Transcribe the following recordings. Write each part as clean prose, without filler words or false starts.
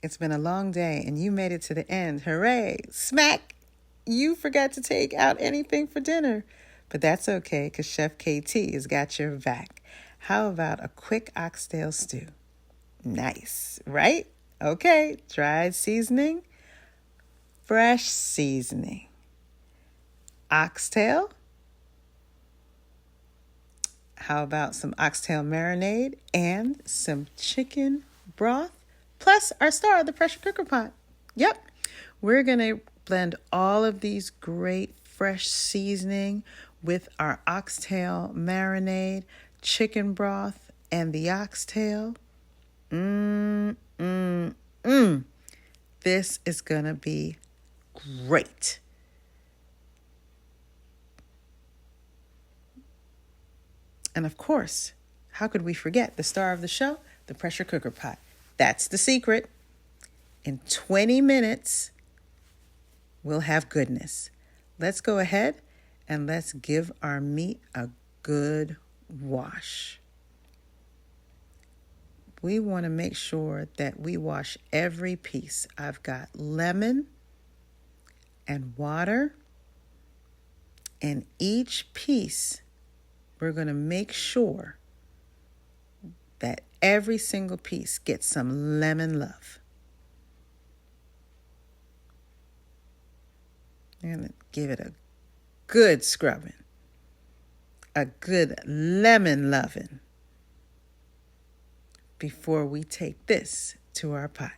It's been a long day and you made it to the end. Hooray! Smack! You forgot to take out anything for dinner. But that's okay, because Chef KT has got your back. How about a quick oxtail stew? Nice, right? Okay, dried seasoning, fresh seasoning, oxtail. How about some oxtail marinade and some chicken broth, plus our star, the pressure cooker pot. Yep, we're going to blend all of these great fresh seasoning with our oxtail marinade, chicken broth, and the oxtail. This is going to be great. And of course, how could we forget the star of the show, the pressure cooker pot? That's the secret. In 20 minutes, we'll have goodness. Let's go ahead and let's give our meat a good wash. We want to make sure that we wash every piece. I've got lemon and water, and each piece we're going to make sure that every single piece gets some lemon love. I'm going to give it a good scrubbing, a good lemon loving before we take this to our pot.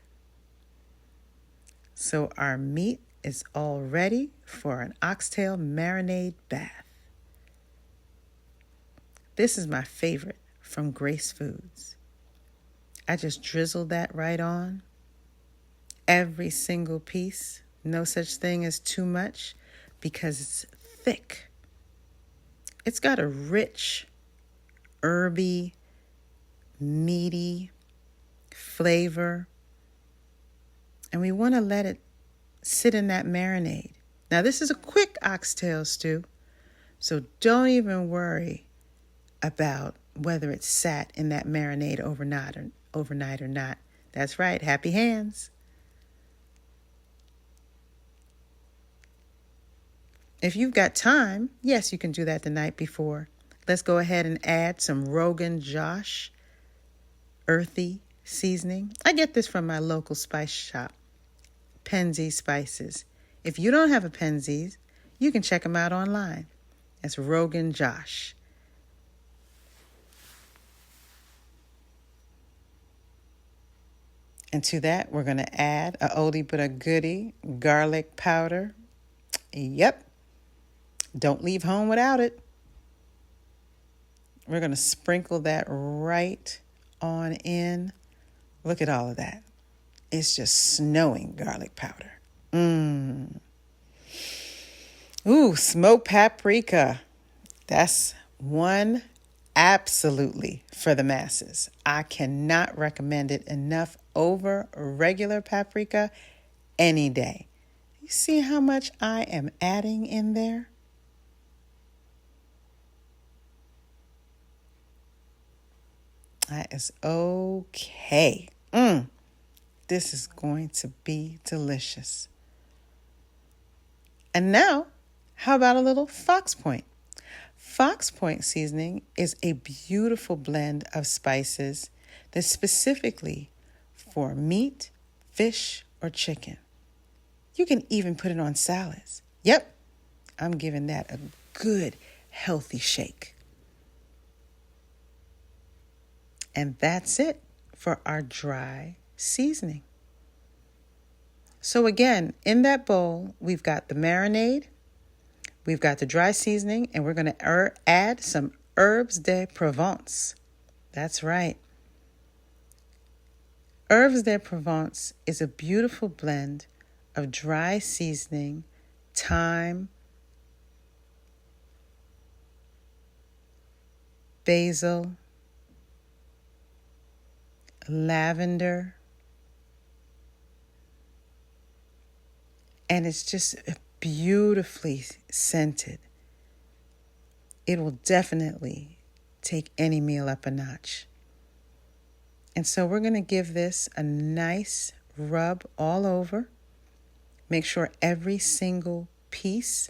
So our meat is all ready for an oxtail marinade bath. This is my favorite from Grace Foods. I just drizzled that right on. Every single piece. No such thing as too much because it's thick. It's got a rich, herby, meaty flavor. And we want to let it sit in that marinade. Now, this is a quick oxtail stew, so don't even worry about whether it sat in that marinade overnight or not. That's right, happy hands. If you've got time, yes, you can do that the night before. Let's go ahead and add some Rogan Josh earthy seasoning. I get this from my local spice shop, Penzeys Spices. If you don't have a Penzeys, you can check them out online. That's Rogan Josh. And to that, we're going to add a oldie but a goodie, garlic powder. Yep. Don't leave home without it. We're going to sprinkle that right on in. Look at all of that. It's just snowing garlic powder. Ooh, smoked paprika. That's one absolutely for the masses. I cannot recommend it enough over regular paprika any day. You see how much I am adding in there? That is okay. This is going to be delicious. And now, how about a little Fox Point? Fox Point seasoning is a beautiful blend of spices that's specifically for meat, fish, or chicken. You can even put it on salads. Yep, I'm giving that a good, healthy shake. And that's it for our dry seasoning. So again, in that bowl, we've got the marinade, we've got the dry seasoning, and we're going to add some herbes de Provence. That's right. Herbes de Provence is a beautiful blend of dry seasoning, thyme, basil, lavender, and it's just beautifully scented. It will definitely take any meal up a notch. And so we're going to give this a nice, rub all over. Make sure every single piece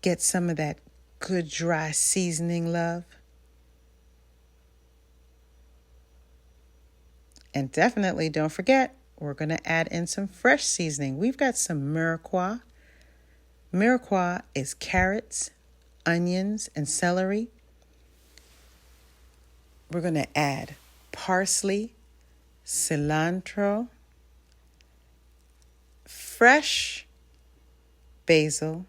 gets some of that good dry seasoning love. And definitely don't forget, we're going to add in some fresh seasoning. We've got some Mirepoix. Mirepoix is carrots, onions, and celery. We're going to add parsley, cilantro, fresh basil.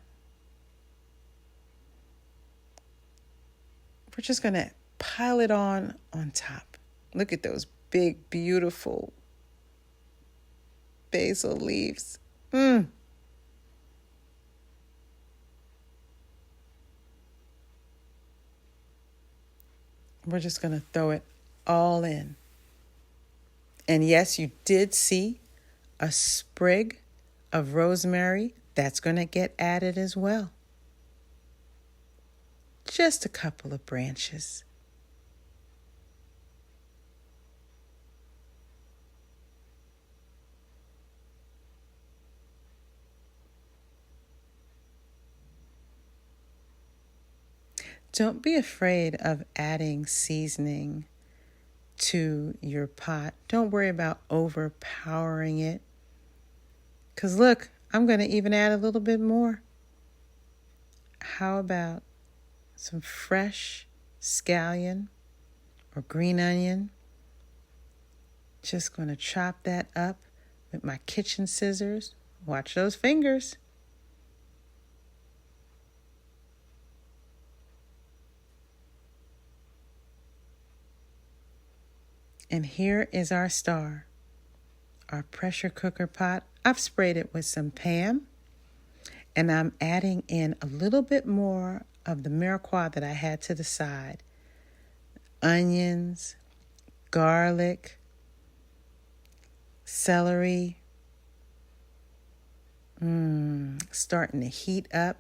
We're just going to pile it on top. Look at those big, beautiful basil leaves. We're just going to throw it all in. And yes, you did see a sprig of rosemary. That's going to get added as well. Just a couple of branches. Don't be afraid of adding seasoning to your pot. Don't worry about overpowering it. Because look, I'm going to even add a little bit more. How about some fresh scallion or green onion? Just going to chop that up with my kitchen scissors. Watch those fingers. And here is our star, our pressure cooker pot. I've sprayed it with some Pam, and I'm adding in a little bit more of the Mirepoix that I had to the side. Onions, garlic, celery, starting to heat up.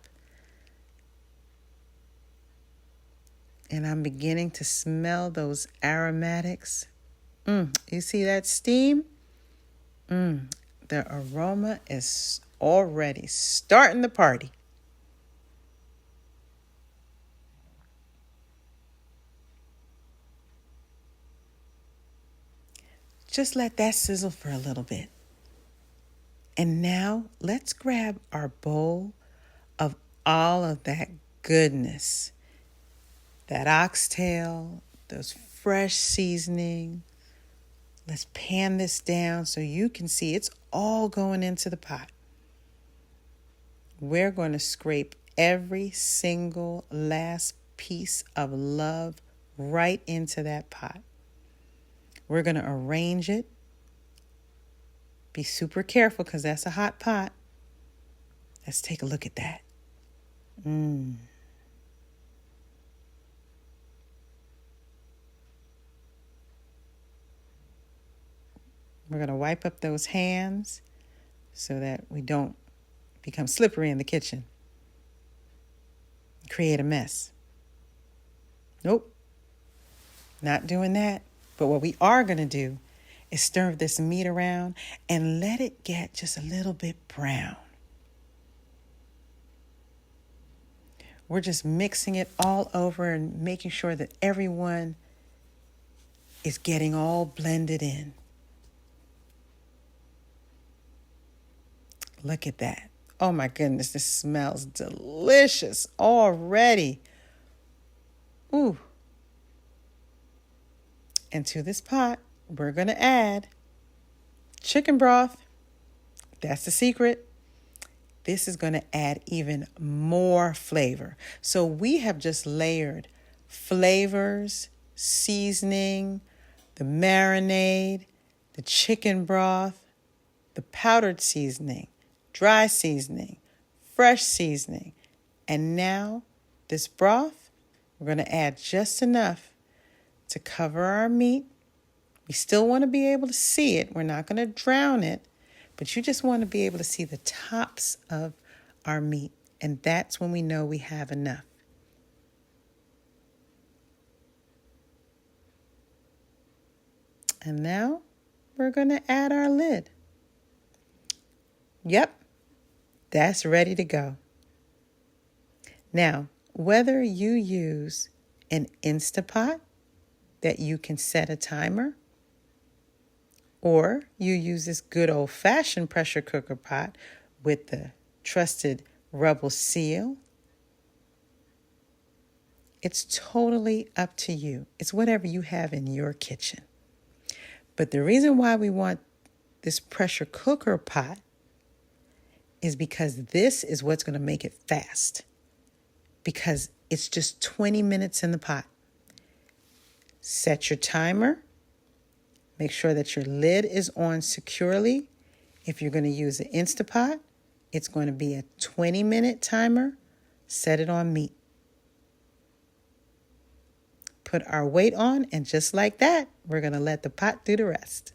And I'm beginning to smell those aromatics. You see that steam? The aroma is already starting the party. Just let that sizzle for a little bit. And now let's grab our bowl of all of that goodness. That oxtail, those fresh seasoning. Let's pan this down so you can see it's all going into the pot. We're going to scrape every single last piece of love right into that pot. We're going to arrange it. Be super careful because that's a hot pot. Let's take a look at that. We're going to wipe up those hands so that we don't become slippery in the kitchen. Create a mess. Nope, not doing that. But what we are going to do is stir this meat around and let it get just a little bit brown. We're just mixing it all over and making sure that everyone is getting all blended in. Look at that. Oh my goodness, this smells delicious already. Ooh. And to this pot, we're going to add chicken broth. That's the secret. This is going to add even more flavor. So we have just layered flavors, seasoning, the marinade, the chicken broth, the powdered seasoning, dry seasoning, fresh seasoning. And now this broth, we're going to add just enough to cover our meat. We still want to be able to see it. We're not going to drown it, but you just want to be able to see the tops of our meat. And that's when we know we have enough. And now we're going to add our lid. Yep, that's ready to go. Now, whether you use an Instapot that you can set a timer, or you use this good old-fashioned pressure cooker pot with the trusted rubble seal, it's totally up to you. It's whatever you have in your kitchen. But the reason why we want this pressure cooker pot is because this is what's going to make it fast. Because it's just 20 minutes in the pot. Set your timer. Make sure that your lid is on securely. If you're going to use an Instapot, it's going to be a 20-minute timer. Set it on meat. Put our weight on, and just like that, we're going to let the pot do the rest.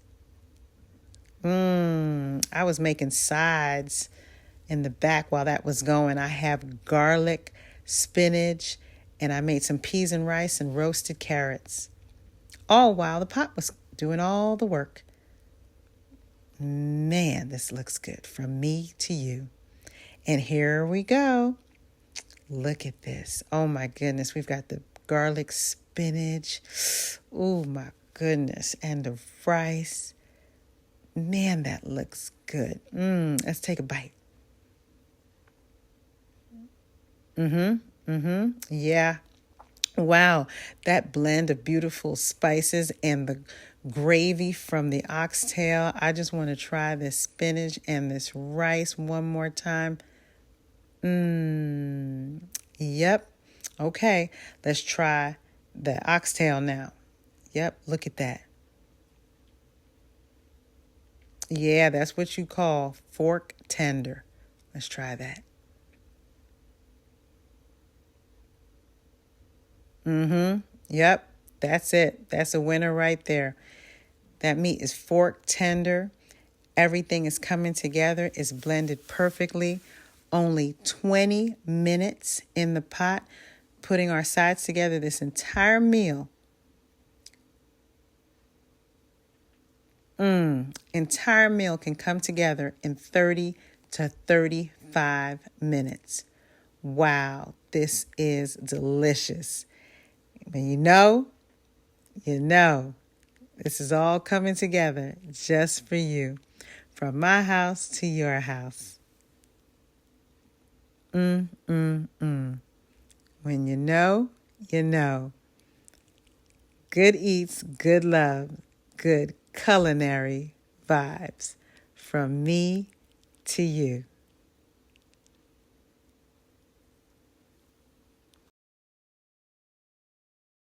I was making sides in the back while that was going. I have garlic, spinach, and I made some peas and rice and roasted carrots. All while the pot was doing all the work. Man, this looks good from me to you. And here we go. Look at this. Oh my goodness. We've got the garlic spinach. Oh my goodness. And the rice. Man, that looks good. Let's take a bite. Yeah. Wow. That blend of beautiful spices and the gravy from the oxtail. I just want to try this spinach and this rice one more time. Yep. Okay. Let's try the oxtail now. Yep. Look at that. Yeah, that's what you call fork tender. Let's try that. Yep. That's it. That's a winner right there. That meat is fork tender. Everything is coming together. It's blended perfectly. Only 20 minutes in the pot. Putting our sides together this entire meal. Entire meal can come together in 30 to 35 minutes. Wow, this is delicious. When you know, this is all coming together just for you. From my house to your house. When you know, you know. Good eats, good love, good culinary vibes from me to you.